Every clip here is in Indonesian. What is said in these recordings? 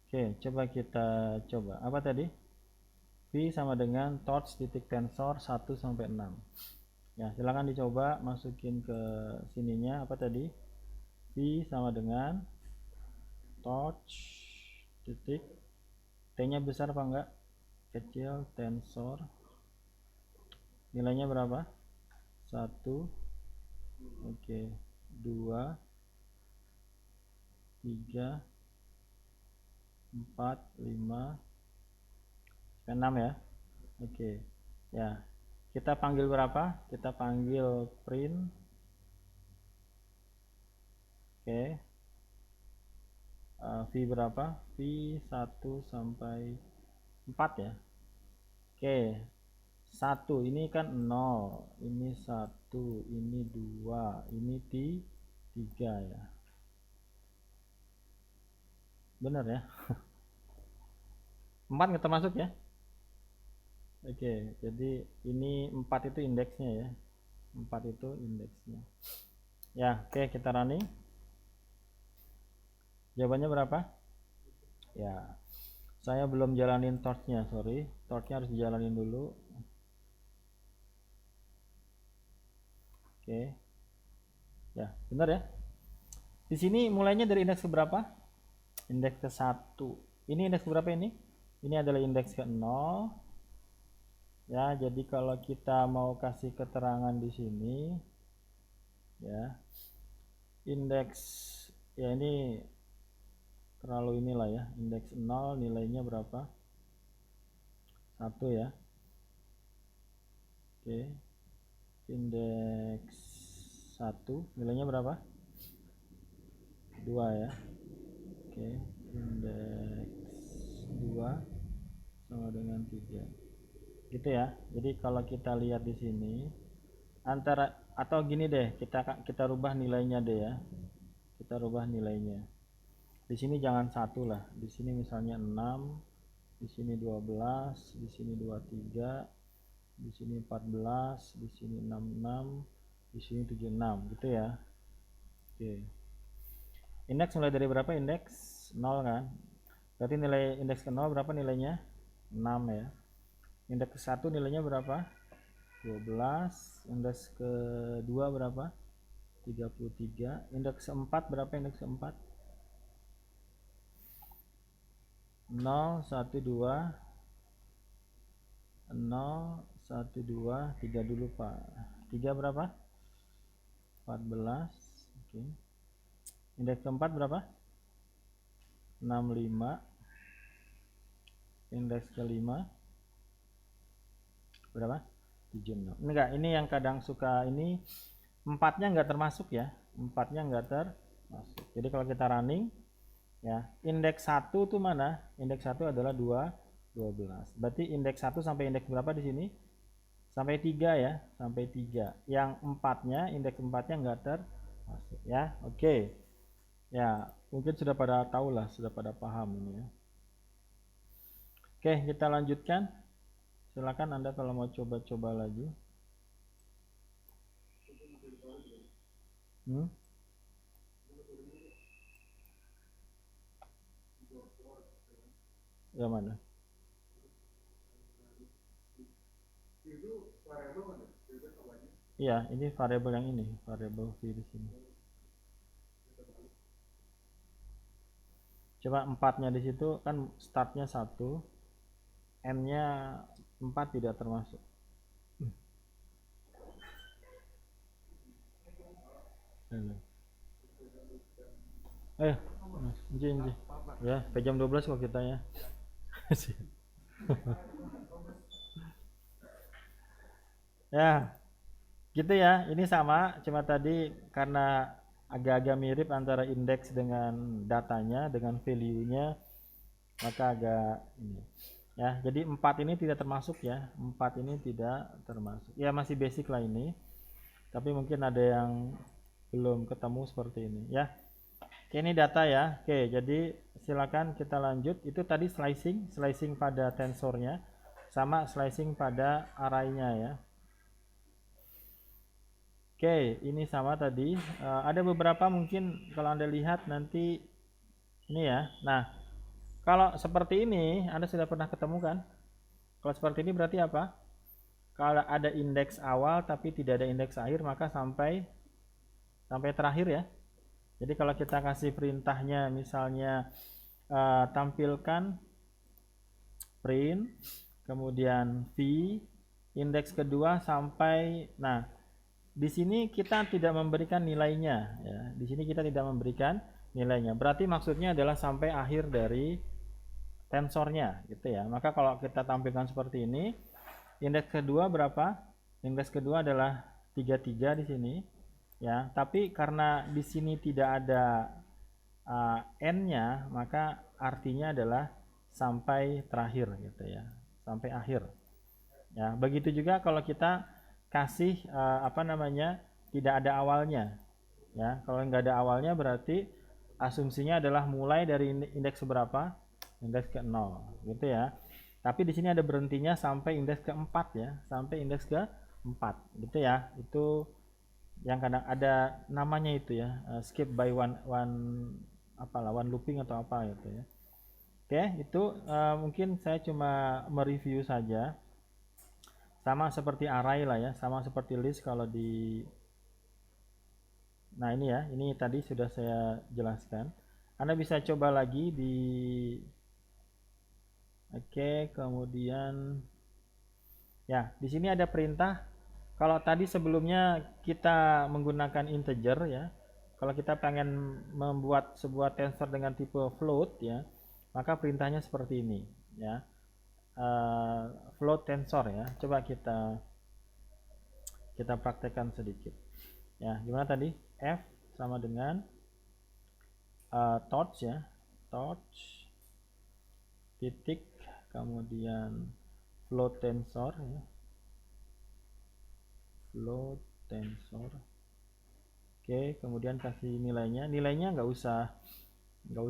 Oke, coba kita coba. Apa tadi? V sama dengan torch titik tensor 1 sampai 6. Ya, silakan dicoba masukin ke sininya. Apa tadi? V sama dengan torch titik T-nya besar apa enggak? Kecil, tensor. Nilainya berapa? 1. Oke. 2, 3, 4, 5, 6 ya. Oke. Ya. Kita panggil berapa? Kita panggil print. Oke. V berapa? V 1 sampai 4 ya. Oke. 1 ini kan 0, ini 1, ini 2, ini 3 ya. Benar ya? 4 nggak termasuk ya? Oke, jadi ini 4 itu indeksnya ya. 4 itu indeksnya. Ya, oke kita running. Jawabannya berapa? Ya, saya belum jalanin torchnya, sorry. Torchnya harus dijalanin dulu. Oke. Ya, benar ya? Di sini mulainya dari indeks ke berapa? Indeks ke 1. Ini indeks berapa ini? Ini adalah indeks ke 0. Ya, jadi kalau kita mau kasih keterangan di sini ya, indeks ya ini terlalu inilah ya, indeks 0 nilainya berapa? 1 ya. Oke. Indeks 1 nilainya berapa? 2 ya. Oke, indeks 2 sama dengan 3. Gitu ya. Jadi kalau kita lihat di sini antara atau gini deh, kita rubah nilainya deh ya. Kita rubah nilainya. Di sini jangan 1 lah. Di sini misalnya 6, di sini 12, di sini 23, di sini 14, di sini 66, di sini 76 gitu ya. Oke. Indeks mulai dari berapa? Indeks 0 kan? Berarti nilai indeks ke 0 berapa nilainya? 6 ya. Indeks ke 1 nilainya berapa? 12. Indeks ke 2 berapa? 33. Indeks ke 4 berapa indeks ke 4? 0, 1, 2, 0, 1, 2, 3 dulu Pak. 3 berapa? 14. Oke. Indeks ke 4 berapa? 65. Indeks ke 5 berapa? 76. Enggak, ini yang kadang suka ini 4-nya enggak termasuk ya. 4-nya enggak termasuk. Jadi kalau kita running ya, indeks 1 itu mana? Indeks 1 adalah 2, 12. Berarti indeks 1 sampai indeks berapa di sini? Sampai 3 ya, sampai 3. Yang 4-nya, indeks 4-nya enggak termasuk ya. Oke. Ya, mungkin sudah pada tahu lah, sudah pada paham ini ya. Oke, kita lanjutkan. Silakan Anda kalau mau coba-coba lagi. Hmm? Yang mana? Iya, ini variabel yang ini, variabel v di sini. Coba 4-nya di situ kan startnya 1, n-nya 4 tidak termasuk. Ayo, Inji. Ya, ke jam 12 kok kita ya. Ya, gitu ya. Ini sama, cuma tadi karena agak-agak mirip antara indeks dengan datanya, dengan value-nya, maka agak ini. Ya, jadi 4 ini tidak termasuk ya. 4 ini tidak termasuk. Ya, masih basic lah ini. Tapi mungkin ada yang belum ketemu seperti ini ya. Oke, ini data ya. Oke, jadi silakan kita lanjut. Itu tadi slicing pada tensornya sama slicing pada arraynya ya. Oke, ini sama tadi. Ada beberapa mungkin kalau Anda lihat nanti ini ya. Nah, Kalau seperti ini, Anda sudah pernah ketemu kan? Kalau seperti ini berarti apa? Kalau ada indeks awal tapi tidak ada indeks akhir, maka sampai terakhir ya. Jadi kalau kita kasih perintahnya misalnya tampilkan print, kemudian v, indeks kedua sampai, nah di sini kita tidak memberikan nilainya ya. Di sini kita tidak memberikan nilainya. Berarti maksudnya adalah sampai akhir dari tensornya gitu ya. Maka kalau kita tampilkan seperti ini, indeks kedua berapa? Indeks kedua adalah 33 di sini ya. Tapi karena di sini tidak ada n-nya, maka artinya adalah sampai terakhir gitu ya. Sampai akhir. Ya, begitu juga kalau kita kasih tidak ada awalnya ya. Kalau nggak ada awalnya berarti asumsinya adalah mulai dari indeks berapa, indeks ke 0 gitu ya. Tapi di sini ada berhentinya sampai indeks keempat ya, sampai indeks ke-4 gitu ya. Itu yang kadang ada namanya itu ya, skip by one looping atau apa gitu ya. Oke, itu mungkin saya cuma mereview saja. Sama seperti array lah ya, sama seperti list kalau di, nah ini ya, ini tadi sudah saya jelaskan. Anda bisa coba lagi di, oke, kemudian ya di sini ada perintah. Kalau tadi sebelumnya kita menggunakan integer ya, kalau kita pengen membuat sebuah tensor dengan tipe float ya, maka perintahnya seperti ini ya. Float tensor ya. Coba kita praktekkan sedikit. Ya, gimana tadi? F sama dengan torch ya. Torch titik kemudian float tensor ya. Float tensor. Oke, kemudian kasih nilainya. Nilainya nggak usah nggak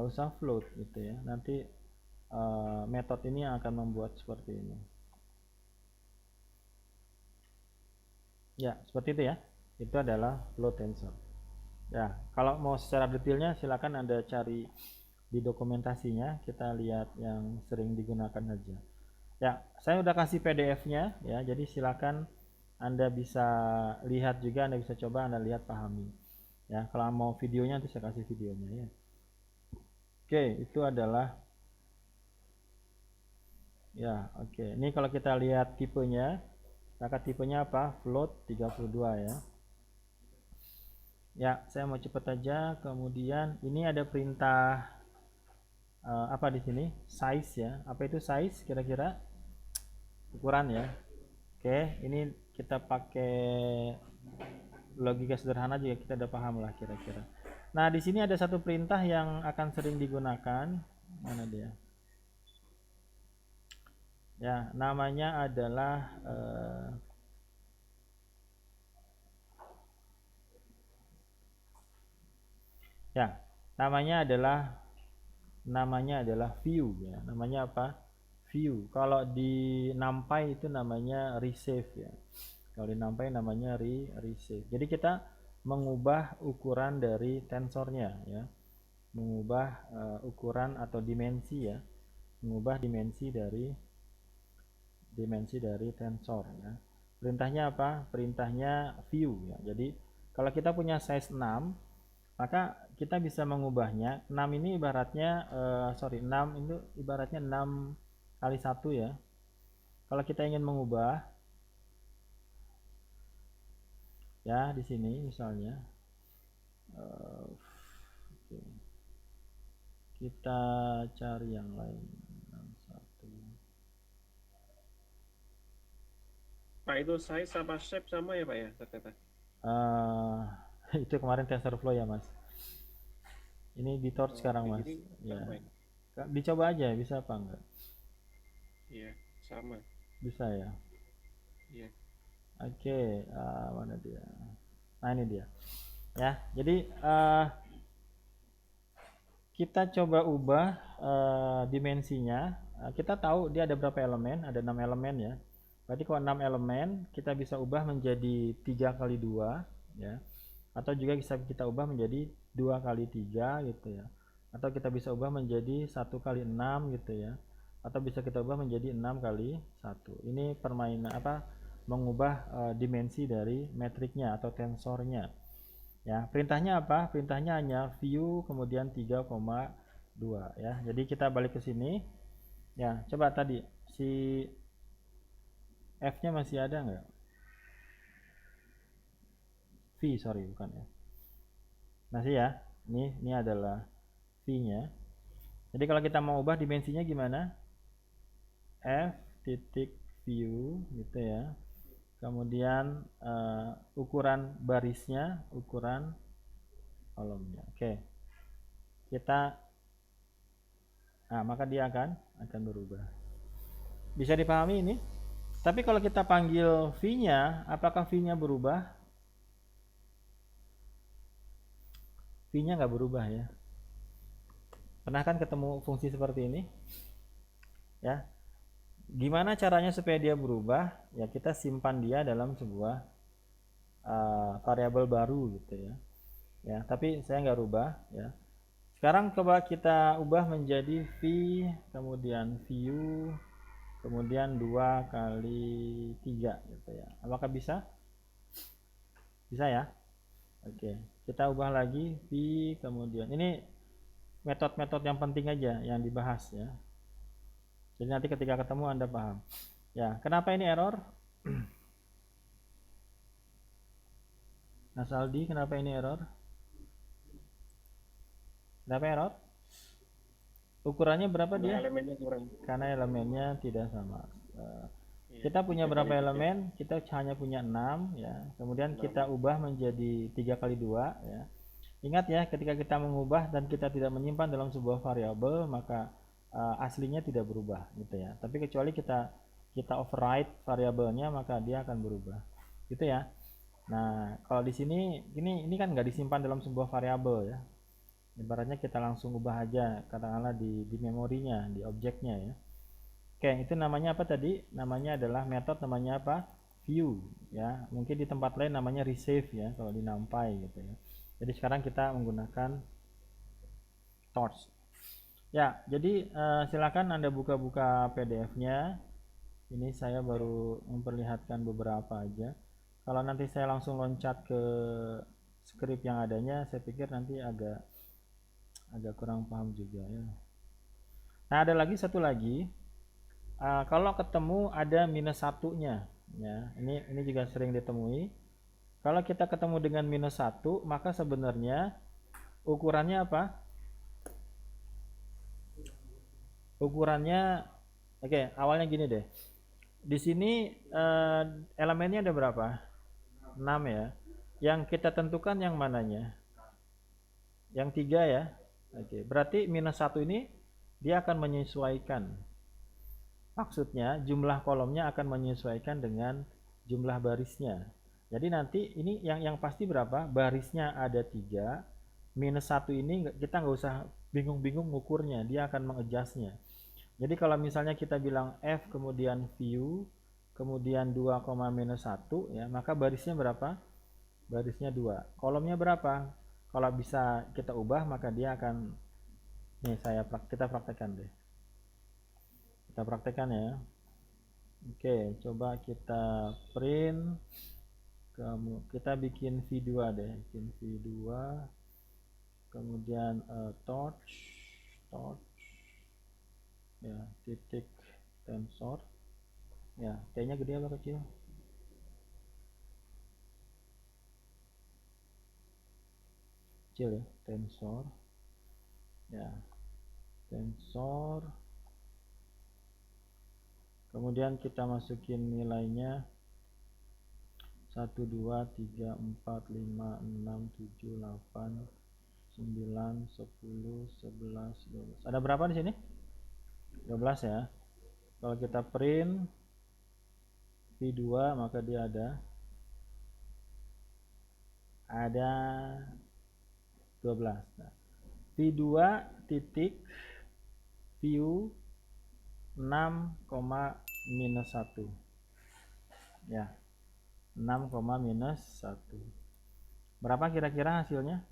usah float gitu ya. Nanti metode ini akan membuat seperti ini ya, seperti itu ya. Itu adalah float tensor ya. Kalau mau secara detailnya silakan Anda cari di dokumentasinya, kita lihat yang sering digunakan saja ya. Saya udah kasih PDF-nya ya, jadi silakan Anda bisa lihat juga, Anda bisa coba, Anda lihat, pahami ya. Kalau mau videonya nanti saya kasih videonya ya. Oke, itu adalah ya. Oke, ini kalau kita lihat tipenya, maka tipenya apa? Float 32 ya. Ya, saya mau cepet aja. Kemudian ini ada perintah apa di sini? Size ya. Apa itu size kira-kira? Ukuran ya. Oke, ini kita pakai logika sederhana juga kita udah paham lah kira-kira. Nah, di sini ada satu perintah yang akan sering digunakan. Mana dia? Ya, namanya adalah ya, namanya adalah view ya. Namanya apa? View. Kalau di NumPy itu namanya resave ya. Kalau di NumPy namanya resave. Jadi kita mengubah ukuran dari tensornya ya. Mengubah ukuran atau dimensi ya. Mengubah dimensi dari tensor ya. Perintahnya apa? Perintahnya view ya. Jadi kalau kita punya size 6, maka kita bisa mengubahnya. 6 ini ibaratnya 6 itu ibaratnya 6 kali 1 ya. Kalau kita ingin mengubah ya di sini misalnya kita cari yang lain. 61. Pak, itu size sama shape sama ya Pak ya ternyata? Itu kemarin TensorFlow ya Mas. Ini di torch sekarang Oke, Mas jadi ya. sama ya? Dicoba aja bisa apa enggak? Iya, sama. Bisa ya. Iya. Oke, mana dia? Nah ini dia ya. Jadi kita coba ubah dimensinya. Kita tahu dia ada berapa elemen? Ada 6 elemen ya. Berarti kalau 6 elemen kita bisa ubah menjadi 3 kali 2 ya. atau juga bisa kita ubah menjadi 2 kali 3 gitu ya, atau kita bisa ubah menjadi 1 kali 6 gitu ya, atau bisa kita ubah menjadi 6 kali 1. Ini permainan mengubah dimensi dari metriknya atau tensornya ya. Perintahnya apa? Perintahnya hanya view kemudian 3,2 ya. Jadi kita balik ke sini ya. Coba tadi si F nya masih ada nggak? Sorry bukan ya. Masih ya. Ini adalah V-nya. Jadi kalau kita mau ubah dimensinya gimana? F titik view gitu ya. Kemudian ukuran barisnya, ukuran kolomnya. Oke. Kita maka dia akan berubah. Bisa dipahami ini? Tapi kalau kita panggil V-nya, apakah V-nya berubah? V-nya nggak berubah ya. Pernah kan ketemu fungsi seperti ini? Ya. Gimana caranya supaya dia berubah? Ya kita simpan dia dalam sebuah variabel baru gitu ya. Ya, tapi saya nggak rubah ya. Sekarang coba kita ubah menjadi V, kemudian view, kemudian 2 kali 3 gitu ya. Apakah bisa? Bisa ya? Oke, kita ubah lagi V, kemudian ini metode-metode yang penting aja yang dibahas ya. Jadi nanti ketika ketemu Anda paham. Ya, kenapa ini error? Mas Aldi, kenapa ini error? Kenapa error? Ukurannya berapa dia? Elemennya kurang. Karena elemennya tidak sama. Iya, Kita punya 3 berapa kali 3. elemen? Kita hanya punya 6 ya. Kemudian 6. kita ubah menjadi 3 kali 2 ya. Ingat ya, ketika kita mengubah dan kita tidak menyimpan dalam sebuah variabel, maka aslinya tidak berubah gitu ya. Tapi kecuali kita override variabelnya, maka dia akan berubah. Gitu ya. Nah, kalau di sini ini kan nggak disimpan dalam sebuah variabel ya. Ibaratnya kita langsung ubah aja, katakanlah di memorinya, di objeknya ya. Oke, itu namanya apa tadi? Namanya adalah metode namanya apa? View ya. Mungkin di tempat lain namanya resave ya kalau di NumPy gitu ya. Jadi sekarang kita menggunakan torch. Ya, jadi silakan Anda buka-buka PDF-nya. Ini saya baru memperlihatkan beberapa aja. Kalau nanti saya langsung loncat ke script yang adanya, saya pikir nanti agak kurang paham juga ya. Nah, ada lagi satu lagi. Kalau ketemu ada minus satunya, ya, ini juga sering ditemui. Kalau kita ketemu dengan minus 1, maka sebenarnya ukurannya apa? Ukurannya, oke, awalnya gini deh. Di sini elemennya ada berapa? 6 ya. Yang kita tentukan yang mananya? Yang 3 ya. Oke, berarti minus 1 ini dia akan menyesuaikan. Maksudnya jumlah kolomnya akan menyesuaikan dengan jumlah barisnya. Jadi nanti ini yang pasti berapa? Barisnya ada 3, minus 1 ini kita nggak usah bingung-bingung ngukurnya, dia akan mengadjustnya. Jadi kalau misalnya kita bilang F kemudian view kemudian 2, minus 1 ya, maka barisnya berapa? Barisnya 2. Kolomnya berapa? Kalau bisa kita ubah maka dia akan, nih kita praktekkan deh. Kita praktekkan ya. Oke, coba kita print. Kita bikin V2 deh, bikin V2. Kemudian torch ya, titik tensor ya. T-nya gede apa kecil? Kecil ya. Tensor ya, tensor. Kemudian kita masukin nilainya 1, 2, 3, 4, 5, 6, 7, 8, 9, 10, 11, 12. Ada berapa di sini? 12 ya. Kalau kita print V2 maka dia ada 12. Nah, V2 titik view 6, minus 1 ya, 6, minus 1. Berapa kira-kira hasilnya?